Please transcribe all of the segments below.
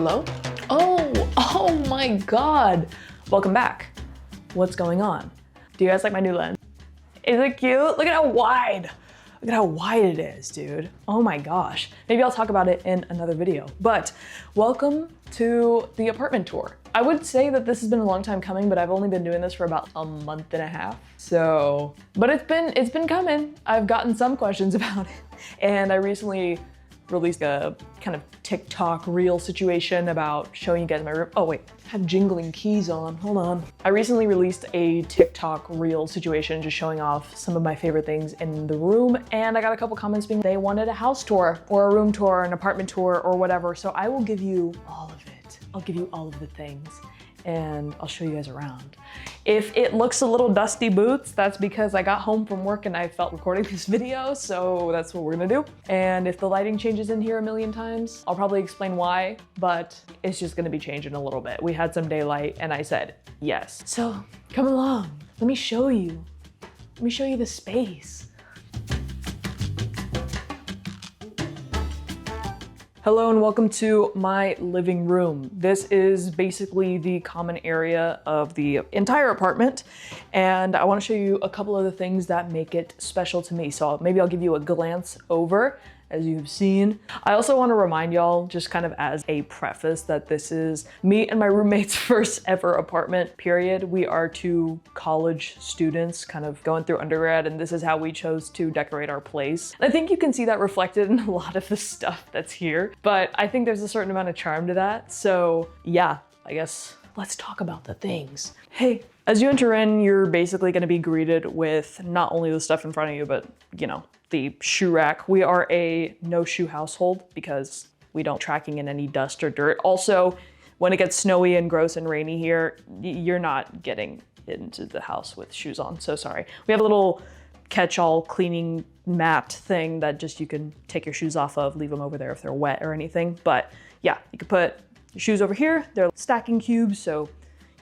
Hello? Oh my God. Welcome back. What's going on? Do you guys like my new lens? Is it cute? Look at how wide. Look at how wide it is, dude. Oh my gosh. Maybe I'll talk about it in another video. But welcome to the apartment tour. I would say that this has been a long time coming, but I've only been doing this for about a month and a half. So, but it's been coming. I've gotten some questions about it. And I recently released a kind of TikTok reel situation about showing you guys my room. Oh wait, I have jingling keys on, hold on. I recently released a TikTok reel situation just showing off some of my favorite things in the room, and I got a couple comments being they wanted a house tour or a room tour, an apartment tour or whatever. So I will give you all of it. I'll give you all of the things and I'll show you guys around. If it looks a little dusty boots, that's because I got home from work and I felt recording this video, so that's what we're gonna do. And if the lighting changes in here a million times, I'll probably explain why, but it's just gonna be changing a little bit. We had some daylight and I said yes. So come along, let me show you. Let me show you the space. Hello and welcome to my living room. This is basically the common area of the entire apartment, and I want to show you a couple of the things that make it special to me. So maybe I'll give you a glance over as you've seen. I also want to remind y'all, just kind of as a preface, that this is me and my roommate's first ever apartment, period. We are two college students kind of going through undergrad, and this is how we chose to decorate our place. I think you can see that reflected in a lot of the stuff that's here, but I think there's a certain amount of charm to that. So yeah, I guess let's talk about the things. Hey, as you enter in, you're basically gonna be greeted with not only the stuff in front of you, but you know, the shoe rack. We are a no shoe household because we don't tracking in any dust or dirt. Also, when it gets snowy and gross and rainy here, you're not getting into the house with shoes on, so sorry. We have a little catch-all cleaning mat thing that just you can take your shoes off of, leave them over there if they're wet or anything. But yeah, you can put your shoes over here. They're stacking cubes, so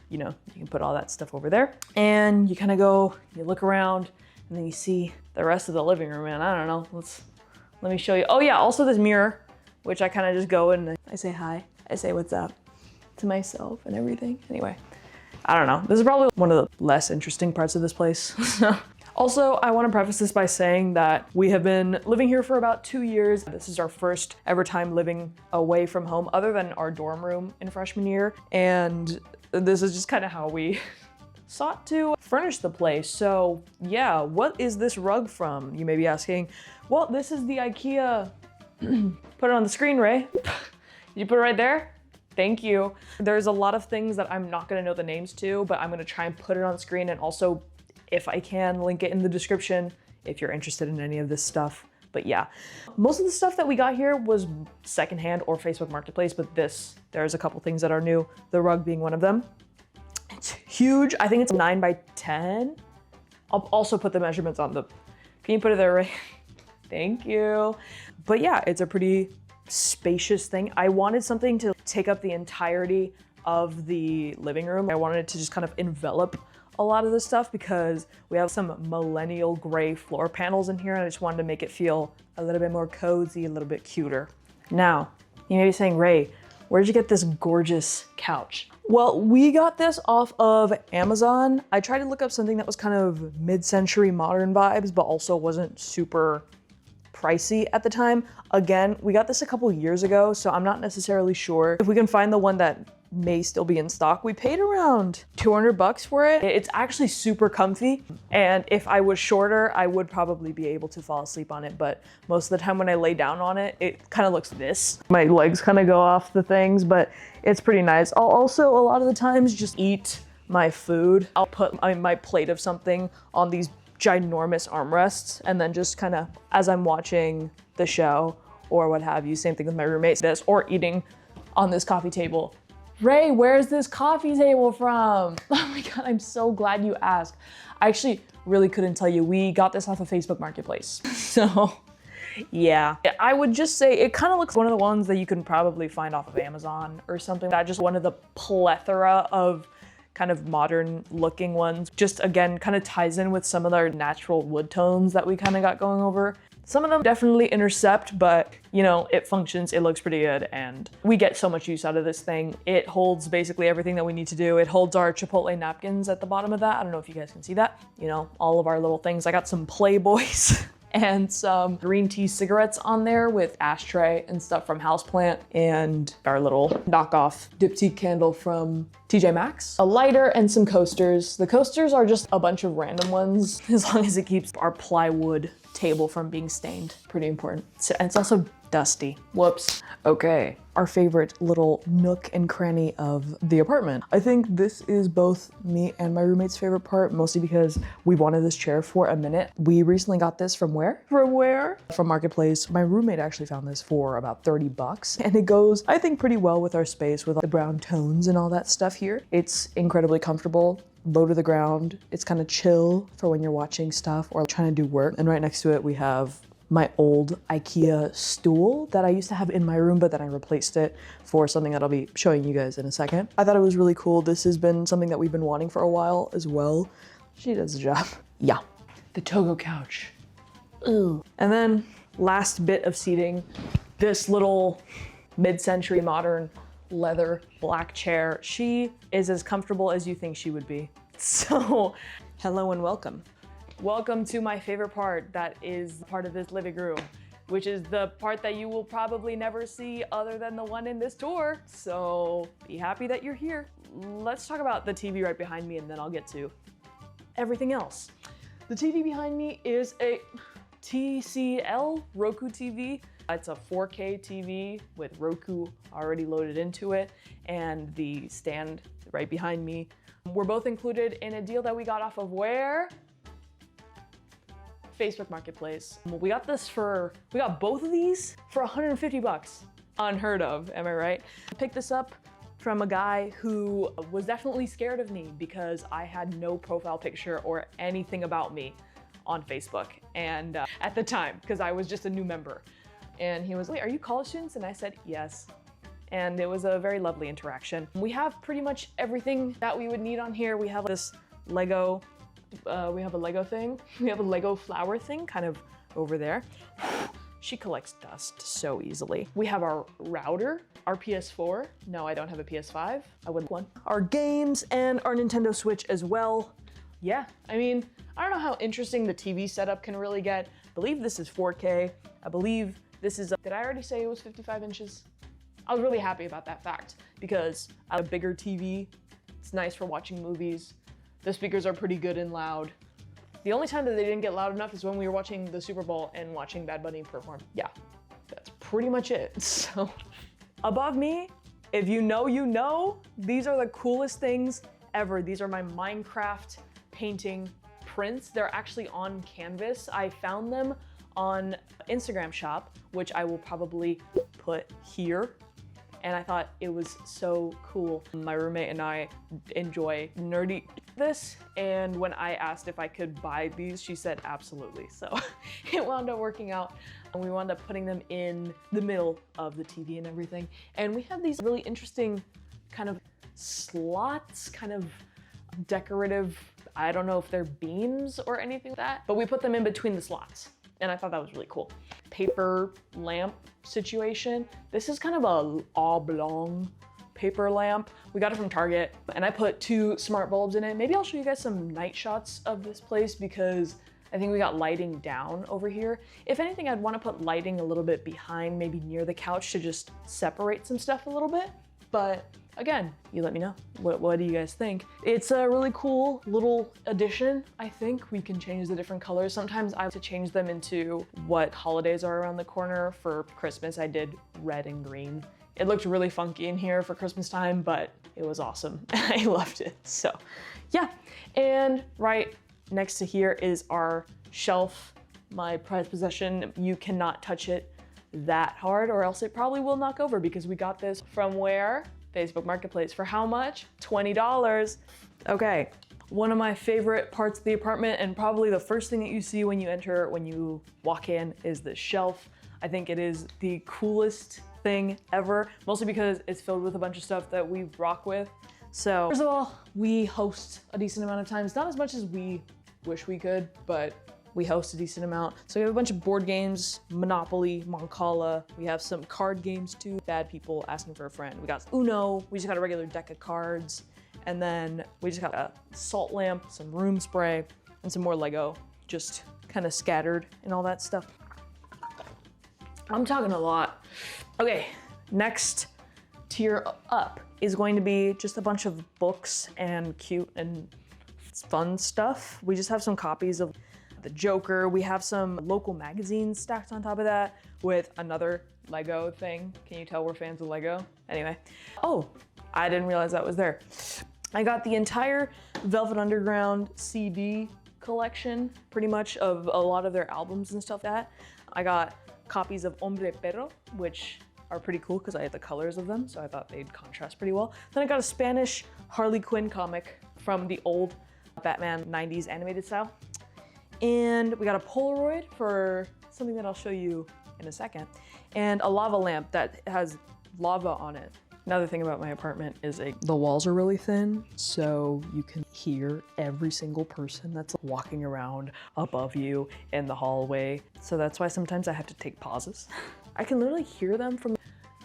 you know, you can put all that stuff over there. And you kind of go, you look around, and then you see the rest of the living room, and I don't know, let me show you. Oh yeah, also this mirror, which I kind of just go in and I say hi. I say what's up to myself and everything. Anyway, I don't know. This is probably one of the less interesting parts of this place. Also, I want to preface this by saying that we have been living here for about 2 years. This is our first ever time living away from home, other than our dorm room in freshman year. And this is just kind of how we sought to furnish the place. So yeah, what is this rug from? You may be asking. Well, this is the IKEA. Put it on the screen, Ray. You put it right there? Thank you. There's a lot of things that I'm not gonna know the names to, but I'm gonna try and put it on screen, and also, if I can, link it in the description if you're interested in any of this stuff. But yeah, most of the stuff that we got here was secondhand or Facebook Marketplace, but there's a couple things that are new, the rug being one of them. It's huge. I think it's 9 by 10. I'll also put the measurements on the, can you put it there, Ray? Thank you. But yeah, it's a pretty spacious thing. I wanted something to take up the entirety of the living room. I wanted it to just kind of envelop a lot of this stuff because we have some millennial gray floor panels in here, and I just wanted to make it feel a little bit more cozy, a little bit cuter. Now, you may be saying, Ray, where'd you get this gorgeous couch? Well, we got this off of Amazon. I tried to look up something that was kind of mid-century modern vibes, but also wasn't super pricey at the time. Again, we got this a couple years ago, so I'm not necessarily sure if we can find the one that may still be in stock. We paid around 200 bucks for it. It's actually super comfy, and if I was shorter, I would probably be able to fall asleep on it, but most of the time when I lay down on it, it kind of looks this. My legs kind of go off the things, but it's pretty nice. I'll also, a lot of the times, just eat my food. I'll put my plate of something on these ginormous armrests, and then just kind of, as I'm watching the show or what have you, same thing with my roommates, this, or eating on this coffee table. Ray, where's this coffee table from? Oh my God, I'm so glad you asked. I actually really couldn't tell you. We got this off of Facebook Marketplace. So yeah, I would just say it kind of looks one of the ones that you can probably find off of Amazon or something. That just one of the plethora of kind of modern looking ones. Just again, kind of ties in with some of our natural wood tones that we kind of got going over. Some of them definitely intercept, but you know, it functions, it looks pretty good, and we get so much use out of this thing. It holds basically everything that we need to do. It holds our Chipotle napkins at the bottom of that. I don't know if you guys can see that. You know, all of our little things. I got some Playboys and some green tea cigarettes on there with ashtray and stuff from Houseplant, and our little knockoff diptyque candle from TJ Maxx, a lighter, and some coasters. The coasters are just a bunch of random ones, as long as it keeps our plywood table from being stained. Pretty important. And it's also dusty. Whoops. Okay, our favorite little nook and cranny of the apartment. I think this is both me and my roommate's favorite part, mostly because we wanted this chair for a minute. We recently got this from where? From where? From Marketplace. My roommate actually found this for about 30 bucks, and it goes, I think, pretty well with our space with the brown tones and all that stuff here. It's incredibly comfortable, low to the ground. It's kind of chill for when you're watching stuff or trying to do work. And right next to it, we have my old IKEA stool that I used to have in my room, but then I replaced it for something that I'll be showing you guys in a second. I thought it was really cool. This has been something that we've been wanting for a while as well. She does the job. Yeah. The Togo couch. Ooh. And then last bit of seating, this little mid-century modern leather black chair. She is as comfortable as you think she would be. So hello and welcome. Welcome to my favorite part that is part of this living room, which is the part that you will probably never see other than the one in this tour. So be happy that you're here. Let's talk about the TV right behind me, and then I'll get to everything else. The TV behind me is a TCL Roku TV. It's a 4K TV with Roku already loaded into it, and the stand right behind me. We're both included in a deal that we got off of where? Facebook Marketplace. We got both of these for 150 bucks. Unheard of, am I right? I picked this up from a guy who was definitely scared of me because I had no profile picture or anything about me on Facebook. And at the time, because I was just a new member. And he was like, "Are you college students?" And I said, "Yes." And it was a very lovely interaction. We have pretty much everything that we would need on here. We have this Lego, we have a Lego thing. We have a Lego flower thing kind of over there. She collects dust so easily. We have our router, our PS4. No, I don't have a PS5. I would one. Our games and our Nintendo Switch as well. Yeah, I mean, I don't know how interesting the TV setup can really get. I believe this is 4K. I believe this is, did I already say it was 55 inches? I was really happy about that fact because I have a bigger TV. It's nice for watching movies. The speakers are pretty good and loud. The only time that they didn't get loud enough is when we were watching the Super Bowl and watching Bad Bunny perform. Yeah, that's pretty much it. So above me, if you know, you know, these are the coolest things ever. These are my Minecraft painting prints. They're actually on canvas. I found them on Instagram shop, which I will probably put here. And I thought it was so cool. My roommate and I enjoy nerdy this, and when I asked if I could buy these, she said absolutely. So it wound up working out, and we wound up putting them in the middle of the TV and everything. And we have these really interesting kind of slots, kind of decorative, I don't know if they're beams or anything like that, but we put them in between the slots. And I thought that was really cool. Paper lamp situation. This is kind of a oblong paper lamp. We got it from Target, and I put 2 smart bulbs in it. Maybe I'll show you guys some night shots of this place because I think we got lighting down over here. If anything, I'd want to put lighting a little bit behind, maybe near the couch to just separate some stuff a little bit. But again, you let me know. What do you guys think? It's a really cool little addition. I think we can change the different colors. Sometimes I like to change them into what holidays are around the corner. For Christmas, I did red and green. It looked really funky in here for Christmas time, but it was awesome. I loved it. So yeah, and right next to here is our shelf, my prized possession. You cannot touch it that hard or else it probably will knock over because we got this from where? Facebook Marketplace. For how much? $20. Okay, one of my favorite parts of the apartment, and probably the first thing that you see when you enter, when you walk in, is the shelf. I think it is the coolest thing ever, mostly because it's filled with a bunch of stuff that we rock with. So first of all, we host a decent amount of times, not as much as we wish we could, but we host a decent amount. So we have a bunch of board games, Monopoly, Mancala. We have some card games too. Bad people asking for a friend. We got Uno. We just got a regular deck of cards. And then we just got a salt lamp, some room spray, and some more Lego, just kind of scattered and all that stuff. I'm talking a lot. Okay, next tier up is going to be just a bunch of books and cute and fun stuff. We just have some copies of the Joker. We have some local magazines stacked on top of that with another Lego thing. Can you tell we're fans of Lego? Anyway. Oh, I didn't realize that was there. I got the entire Velvet Underground CD collection, pretty much of a lot of their albums and stuff like that. I got copies of Hombre Perro, which are pretty cool because I had the colors of them, so I thought they'd contrast pretty well. Then I got a Spanish Harley Quinn comic from the old Batman 90s animated style. And we got a Polaroid for something that I'll show you in a second. And a lava lamp that has lava on it. Another thing about my apartment is the walls are really thin, so you can hear every single person that's walking around above you in the hallway. So that's why sometimes I have to take pauses. I can literally hear them from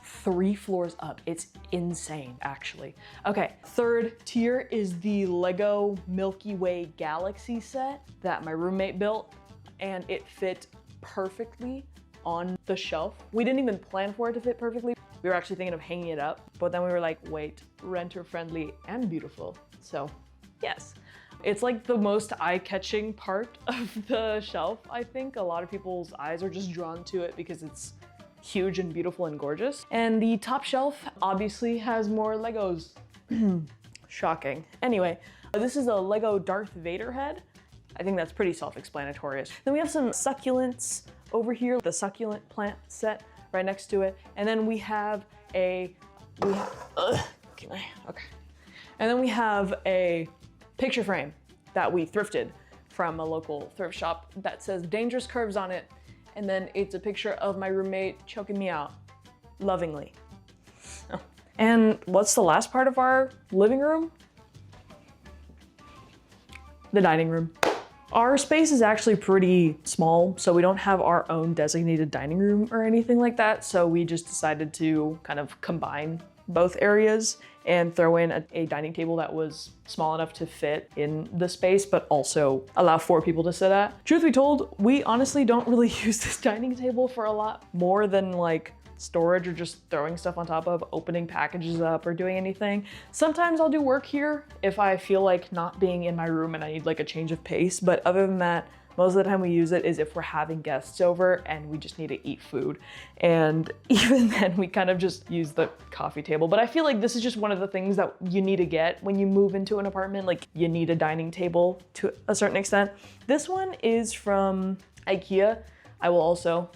3 floors up. It's insane, actually. Okay, third tier is the Lego Milky Way Galaxy set that my roommate built, and it fit perfectly on the shelf. We didn't even plan for it to fit perfectly. We were actually thinking of hanging it up, but then we were like, wait, renter friendly and beautiful. So yes, it's like the most eye-catching part of the shelf, I think. A lot of people's eyes are just drawn to it because it's huge and beautiful and gorgeous. And the top shelf obviously has more Legos. Shocking. Anyway, this is a Lego Darth Vader head. I think that's pretty self-explanatory. Then we have some succulents over here, the succulent plant set right next to it. And then we have a, And then we have a picture frame that we thrifted from a local thrift shop that says Dangerous Curves on it. And then it's a picture of my roommate choking me out lovingly. Oh. And what's the last part of our living room? The dining room. Our space is actually pretty small, so we don't have our own designated dining room or anything like that. So we just decided to kind of combine both areas and throw in a dining table that was small enough to fit in the space, but also allow 4 people to sit at. Truth be told, we honestly don't really use this dining table for a lot more than like storage or just throwing stuff on top of, opening packages up or doing anything. Sometimes I'll do work here if I feel like not being in my room and I need like a change of pace, but other than that, most of the time we use it is if we're having guests over and we just need to eat food. And even then we kind of just use the coffee table. But I feel like this is just one of the things that you need to get when you move into an apartment. Like you need a dining table to a certain extent. This one is from IKEA. I will also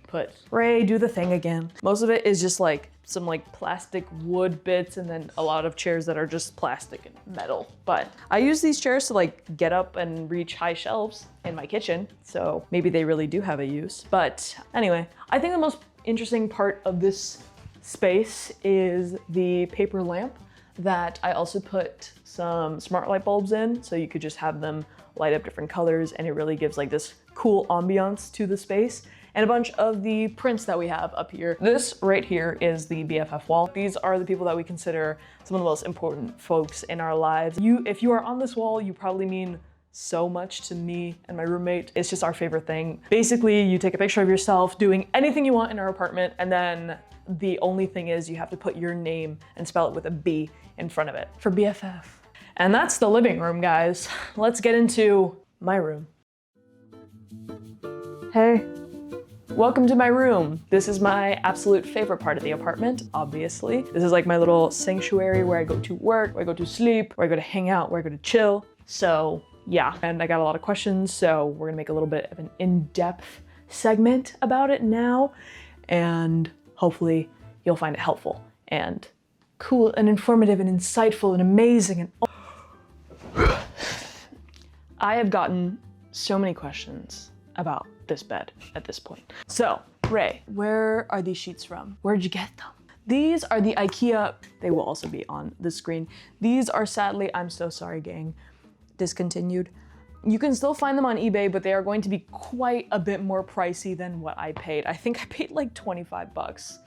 put, Ray, do the thing again. Most of it is just like some like plastic wood bits and then a lot of chairs that are just plastic and metal. But I use these chairs to like get up and reach high shelves in my kitchen. So maybe they really do have a use. But anyway, I think the most interesting part of this space is the paper lamp that I also put some smart light bulbs in. So you could just have them light up different colors and it really gives like this cool ambiance to the space. And a bunch of the prints that we have up here. This right here is the BFF wall. These are the people that we consider some of the most important folks in our lives. If you are on this wall, you probably mean so much to me and my roommate. It's just our favorite thing. Basically, you take a picture of yourself doing anything you want in our apartment, and then the only thing is you have to put your name and spell it with a B in front of it for BFF. And that's the living room, guys. Let's get into my room. Hey. Welcome to my room. This is my absolute favorite part of the apartment, obviously. This is like my little sanctuary where I go to work, where I go to sleep, where I go to hang out, where I go to chill. So yeah, and I got a lot of questions, so we're gonna make a little bit of an in-depth segment about it now, and hopefully you'll find it helpful and cool and informative and insightful and amazing and I have gotten so many questions about this bed at this point. So, Ray, where are these sheets from? Where'd you get them? These are the IKEA, they will also be on the screen. These are sadly, I'm so sorry gang, discontinued. You can still find them on eBay, but they are going to be quite a bit more pricey than what I paid. I think I paid like 25 bucks.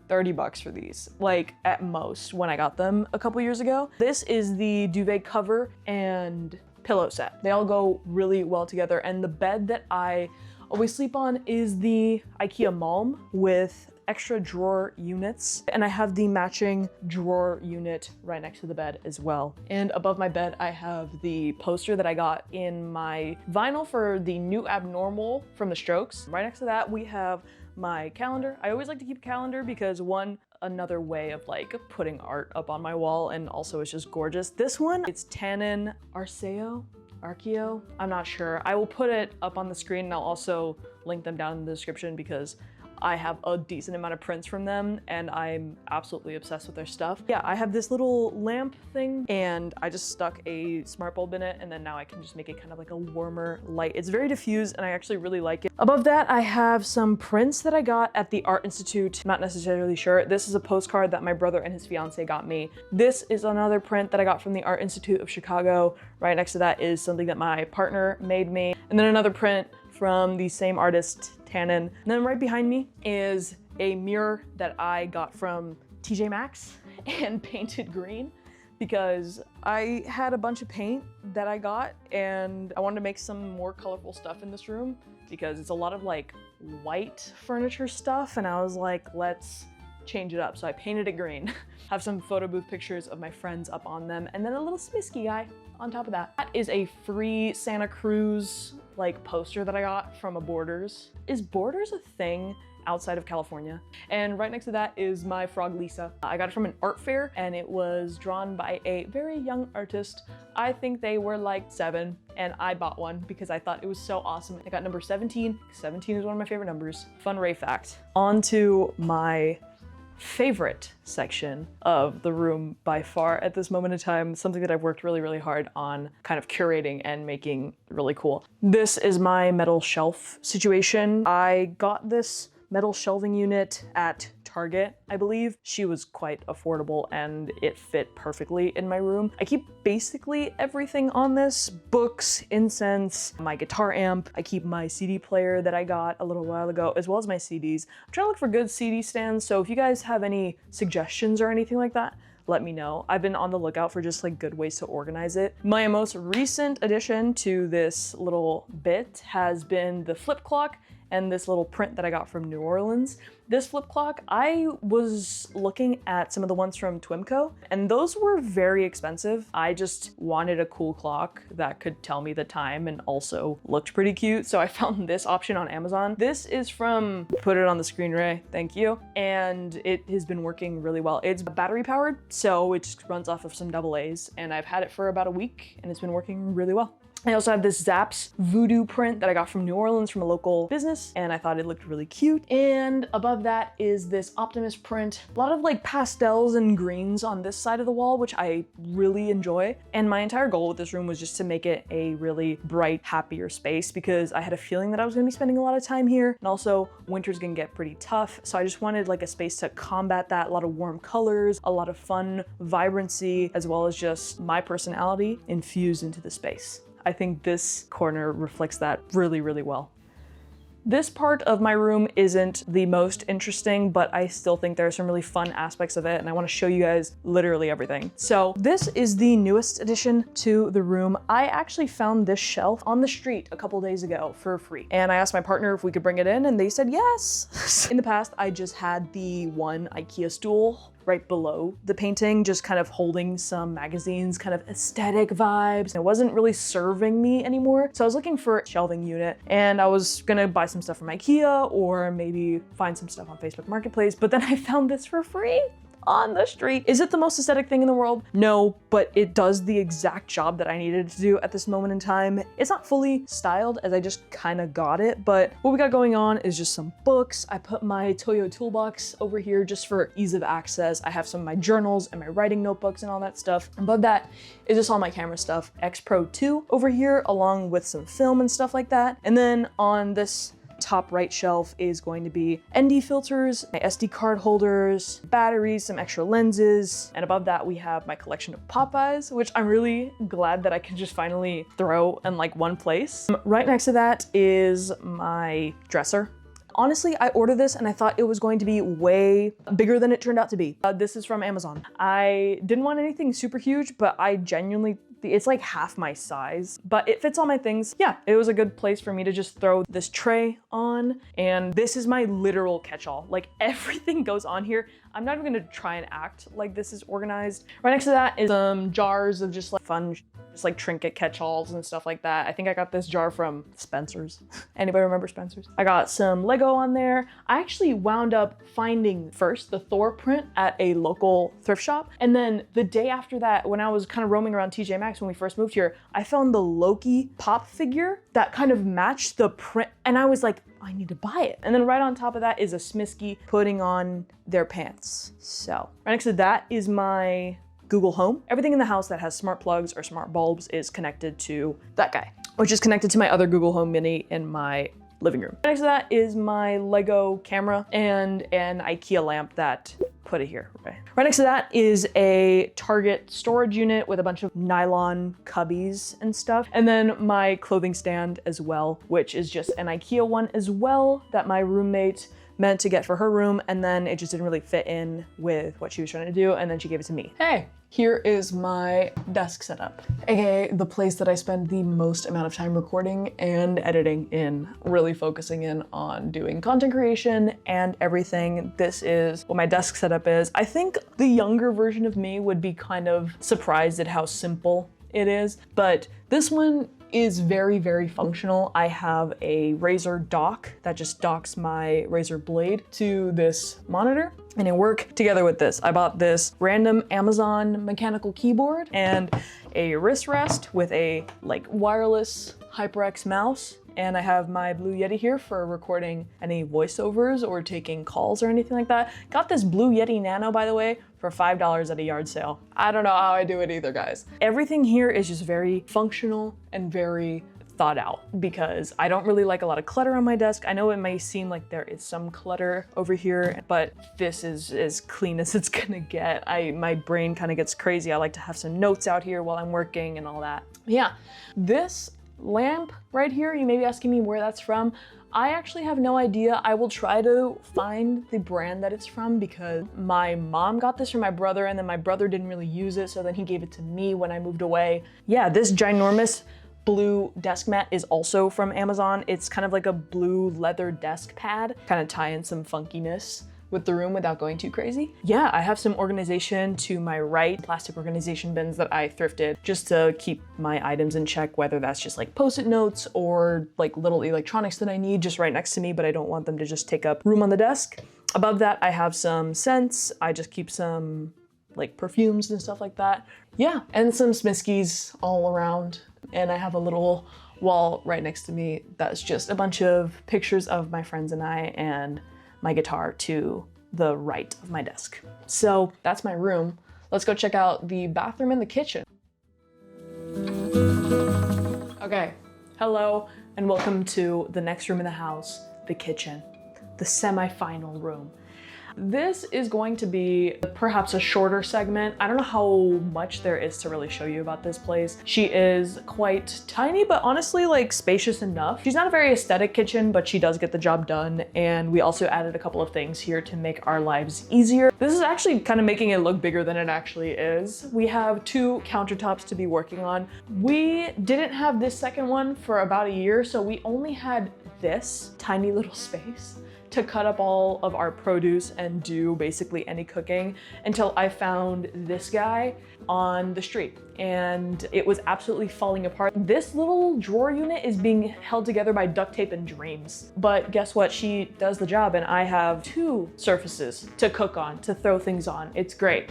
30 bucks for these, like at most, when I got them a couple years ago. This is the duvet cover and pillow set. They all go really well together, and the bed that I always sleep on is the IKEA malm with extra drawer units, and I have the matching drawer unit right next to the bed as well. And above my bed I have the poster that I got in my vinyl for the New Abnormal from the Strokes. Right next to that we have my calendar. I always like to keep a calendar because another way of like putting art up on my wall, and also it's just gorgeous. This one, it's tannin arceo, I'm not sure. I will put it up on the screen, and I'll also link them down in the description because I have a decent amount of prints from them and I'm absolutely obsessed with their stuff. Yeah, I have this little lamp thing and I just stuck a smart bulb in it, and then now I can just make it kind of like a warmer light. It's very diffused and I actually really like it. Above that, I have some prints that I got at the Art Institute. Not necessarily sure. This is a postcard that my brother and his fiance got me. This is another print that I got from the Art Institute of Chicago. Right next to that is something that my partner made me. And then another print from the same artist, Tannin. And then right behind me is a mirror that I got from TJ Maxx and painted green because I had a bunch of paint that I got and I wanted to make some more colorful stuff in this room because it's a lot of like white furniture stuff, and I was like, let's change it up. So I painted it green. Have some photo booth pictures of my friends up on them, and then a little Smisky guy on top of that. That is a free Santa Cruz like poster that I got from a Borders. Is Borders a thing outside of California? And right next to that is my frog Lisa. I got it from an art fair and it was drawn by a very young artist. I think they were like 7, and I bought one because I thought it was so awesome. I got number 17. 17 is one of my favorite numbers. Fun Ray fact. On to my favorite section of the room by far at this moment in time, something that I've worked really, really hard on kind of curating and making really cool. This is my metal shelf situation. I got this metal shelving unit at Target, I believe. She was quite affordable and it fit perfectly in my room. I keep basically everything on this: books, incense, my guitar amp. I keep my CD player that I got a little while ago, as well as my CDs. I'm trying to look for good CD stands, so if you guys have any suggestions or anything like that, let me know. I've been on the lookout for just like good ways to organize it. My most recent addition to this little bit has been the flip clock and this little print that I got from New Orleans. This flip clock, I was looking at some of the ones from Twimco, and those were very expensive. I just wanted a cool clock that could tell me the time and also looked pretty cute, so I found this option on Amazon. This is from, put it on the screen, Ray, thank you. And it has been working really well. It's battery powered, so it just runs off of some AA's, and I've had it for about a week and it's been working really well. I also have this Zapp's voodoo print that I got from New Orleans from a local business, and I thought it looked really cute. And above that is this Optimist print. A lot of like pastels and greens on this side of the wall, which I really enjoy. And my entire goal with this room was just to make it a really bright, happier space because I had a feeling that I was gonna be spending a lot of time here. And also winter's gonna get pretty tough. So I just wanted like a space to combat that. A lot of warm colors, a lot of fun, vibrancy, as well as just my personality infused into the space. I think this corner reflects that really, really well. This part of my room isn't the most interesting, but I still think there are some really fun aspects of it, and I want to show you guys literally everything. So this is the newest addition to the room. I actually found this shelf on the street a couple days ago for free, and I asked my partner if we could bring it in, and they said yes. In the past, I just had the one IKEA stool right below the painting, just kind of holding some magazines, kind of aesthetic vibes. It wasn't really serving me anymore. So I was looking for a shelving unit, and I was gonna buy some stuff from IKEA or maybe find some stuff on Facebook Marketplace, but then I found this for free on the street. Is it the most aesthetic thing in the world? No, but it does the exact job that I needed to do at this moment in time. It's not fully styled as I just kind of got it, but what we got going on is just some books. I put my Toyo toolbox over here just for ease of access. I have some of my journals and my writing notebooks and all that stuff. Above that is just all my camera stuff. X Pro 2 over here, along with some film and stuff like that. And then on this top right shelf is going to be ND filters, my SD card holders, batteries, some extra lenses, and above that we have my collection of Popeyes, which I'm really glad that I can just finally throw in like one place. Right next to that is my dresser. Honestly, I ordered this and I thought it was going to be way bigger than it turned out to be. This is from Amazon. I didn't want anything super huge, but I genuinely, it's like half my size, but it fits all my things. Yeah, it was a good place for me to just throw this tray on. And this is my literal catch-all. Like everything goes on here. I'm not even gonna try and act like this is organized. Right next to that is some jars of just like fun, just like trinket catch-alls and stuff like that. I think I got this jar from Spencer's. Anybody remember Spencer's? I got some Lego on there. I actually wound up finding first the Thor print at a local thrift shop. And then the day after that, when I was kind of roaming around TJ Maxx when we first moved here, I found the Loki pop figure that kind of matched the print. And I was like, I need to buy it. And then right on top of that is a Smisky putting on their pants. So right next to that is my Google Home. Everything in the house that has smart plugs or smart bulbs is connected to that guy, which is connected to my other Google Home Mini in my living room. Next to that is my Lego camera and an IKEA lamp that put it here. Right next to that is a Target storage unit with a bunch of nylon cubbies and stuff. And then my clothing stand as well, which is just an IKEA one as well that my roommate meant to get for her room, and then it just didn't really fit in with what she was trying to do, and then she gave it to me. Hey, here is my desk setup, aka the place that I spend the most amount of time recording and editing in, really focusing in on doing content creation and everything. This is what my desk setup is. I think the younger version of me would be kind of surprised at how simple it is, but this one is very, very functional. I have a razor dock that just docks my razor blade to this monitor, and it works together with this. I bought this random Amazon mechanical keyboard and a wrist rest with a like wireless HyperX mouse. And I have my Blue Yeti here for recording any voiceovers or taking calls or anything like that. Got this Blue Yeti Nano, by the way, for $5 at a yard sale. I don't know how I do it either, guys. Everything here is just very functional and very thought out because I don't really like a lot of clutter on my desk. I know it may seem like there is some clutter over here, but this is as clean as it's gonna get. My brain kind of gets crazy. I like to have some notes out here while I'm working and all that. Yeah, this lamp right here, you may be asking me where that's from. I actually have no idea. I will try to find the brand that it's from because my mom got this from my brother and then my brother didn't really use it, so then he gave it to me when I moved away. Yeah, this ginormous blue desk mat is also from Amazon. It's kind of like a blue leather desk pad, kind of tie in some funkiness with the room without going too crazy. Yeah, I have some organization to my right, plastic organization bins that I thrifted just to keep my items in check, whether that's just like post-it notes or like little electronics that I need just right next to me, but I don't want them to just take up room on the desk. Above that, I have some scents. I just keep some like perfumes and stuff like that. Yeah, and some Smiskies all around. And I have a little wall right next to me that's just a bunch of pictures of my friends and I, and my guitar to the right of my desk. So that's my room. Let's go check out the bathroom and the kitchen. Okay, hello and welcome to the next room in the house, the kitchen, the semi-final room. This is going to be perhaps a shorter segment. I don't know how much there is to really show you about this place. She is quite tiny, but honestly like spacious enough. She's not a very aesthetic kitchen, but she does get the job done. And we also added a couple of things here to make our lives easier. This is actually kind of making it look bigger than it actually is. We have 2 countertops to be working on. We didn't have this second one for about a year, so we only had this tiny little space to cut up all of our produce and do basically any cooking until I found this guy on the street, and it was absolutely falling apart. This little drawer unit is being held together by duct tape and dreams. But guess what? She does the job, and I have 2 surfaces to cook on, to throw things on. It's great.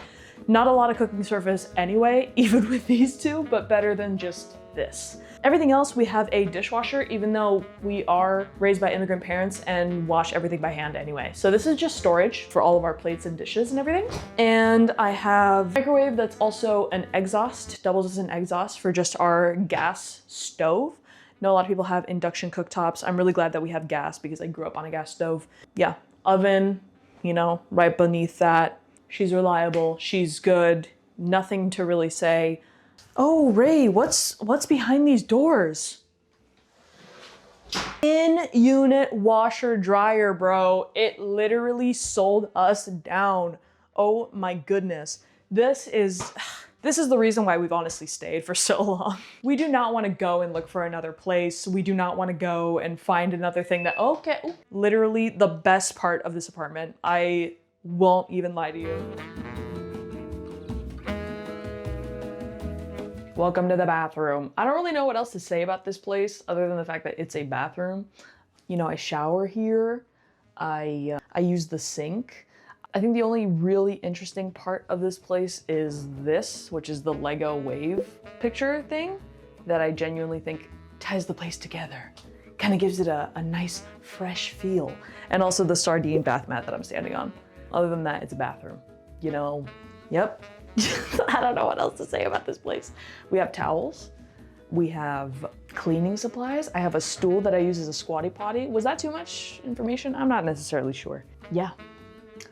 Not a lot of cooking surface anyway, even with these 2, but better than just this. Everything else, we have a dishwasher, even though we are raised by immigrant parents and wash everything by hand anyway. So this is just storage for all of our plates and dishes and everything. And I have a microwave that's also an exhaust, doubles as an exhaust for just our gas stove. know a lot of people have induction cooktops. I'm really glad that we have gas because I grew up on a gas stove. Yeah, oven, you know, right beneath that. She's reliable, she's good, nothing to really say. Oh, Ray, what's behind these doors? In-unit washer dryer, bro. It literally sold us down. Oh my goodness. This is the reason why we've honestly stayed for so long. We do not want to go and look for another place. We do not want to go and find another thing that, okay, literally the best part of this apartment. I won't even lie to you. Welcome to the bathroom. I don't really know what else to say about this place other than the fact that it's a bathroom. You know, I shower here. I use the sink. I think the only really interesting part of this place is this, which is the Lego wave picture thing that I genuinely think ties the place together. Kind of gives it a nice, fresh feel. And also the sardine bath mat that I'm standing on. Other than that, it's a bathroom. You know, yep. I don't know what else to say about this place. We have towels. We have cleaning supplies. I have a stool that I use as a squatty potty. Was that too much information? I'm not necessarily sure. Yeah.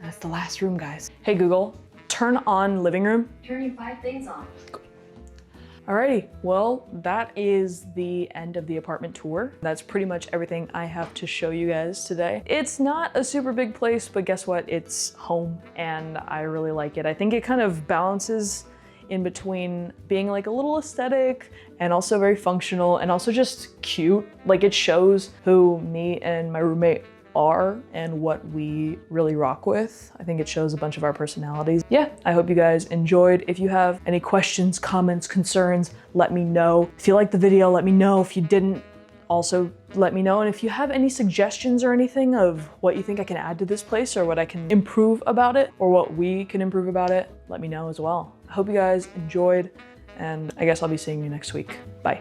That's the last room, guys. Hey Google, turn on living room. Turning 5 things on. Alrighty, well, that is the end of the apartment tour. That's pretty much everything I have to show you guys today. It's not a super big place, but guess what? It's home and I really like it. I think it kind of balances in between being like a little aesthetic and also very functional and also just cute. Like it shows who me and my roommate are and what we really rock with. I think it shows a bunch of our personalities. Yeah, I hope you guys enjoyed. If you have any questions, comments, concerns, let me know. If you liked the video, let me know. If you didn't, also let me know. And if you have any suggestions or anything of what you think I can add to this place or what I can improve about it or what we can improve about it, let me know as well. I hope you guys enjoyed and I guess I'll be seeing you next week. Bye.